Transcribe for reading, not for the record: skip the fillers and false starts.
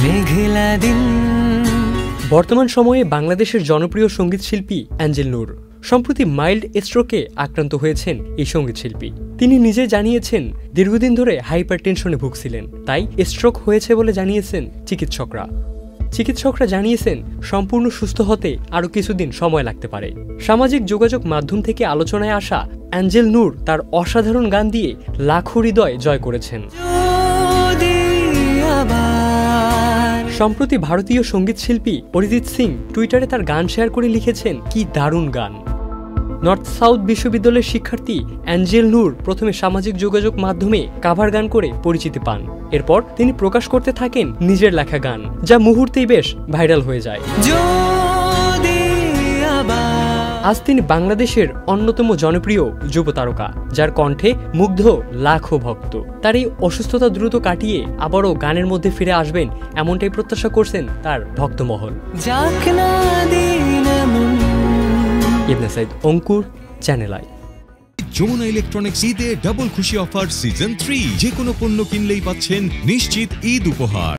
মেঘলা দিন। বর্তমান সময়ে বাংলাদেশের জনপ্রিয় সঙ্গীত শিল্পী অ্যাঞ্জেল নূর সম্প্রতি মাইল্ড স্ট্রোকে আক্রান্ত হয়েছেন এই সঙ্গীত শিল্পী। তিনি নিজে জানিয়েছেন দীর্ঘদিন ধরে হাইপারটেনশনে ভুগছিলেন, তাই স্ট্রোক হয়েছে বলে জানিয়েছেন চিকিৎসকরা। চিকিৎসকরা জানিয়েছেন সম্পূর্ণ সুস্থ হতে আরও কিছুদিন সময় লাগতে পারে। সামাজিক যোগাযোগ মাধ্যম থেকে আলোচনায় আসা অ্যাঞ্জেল নূর তার অসাধারণ গান দিয়ে লাখো হৃদয় জয় করেছেন। সম্প্রতি ভারতীয় সঙ্গীত শিল্পী অরিজিৎ সিং টুইটারে তার গান শেয়ার করে লিখেছেন, কি দারুণ গান। নর্থ সাউথ বিশ্ববিদ্যালয়ের শিক্ষার্থী অ্যাঞ্জেল নূর প্রথমে সামাজিক যোগাযোগ মাধ্যমে কাভার গান করে পরিচিতি পান। এরপর তিনি প্রকাশ করতে থাকেন নিজের লেখা গান, যা মুহূর্তেই বেশ ভাইরাল হয়ে যায়। আজ তিনি বাংলাদেশের অন্যতম জনপ্রিয় যুব তারকা, যার কণ্ঠে মুগ্ধ লাখো ভক্ত। তার এই অসুস্থতা দ্রুত কাটিয়ে আবারও গানের মধ্যে ফিরে আসবেন, এমনটাই প্রত্যাশা করছেন তার ভক্তমহল। ইবনে সাইদ অঙ্কুর, চ্যানেল আই। যমুনা ইলেকট্রনিক্স ঈদে ডাবল খুশি অফার সিজন 3, যে কোনো পণ্য কিনলেই পাচ্ছেন নিশ্চিত ঈদ উপহার।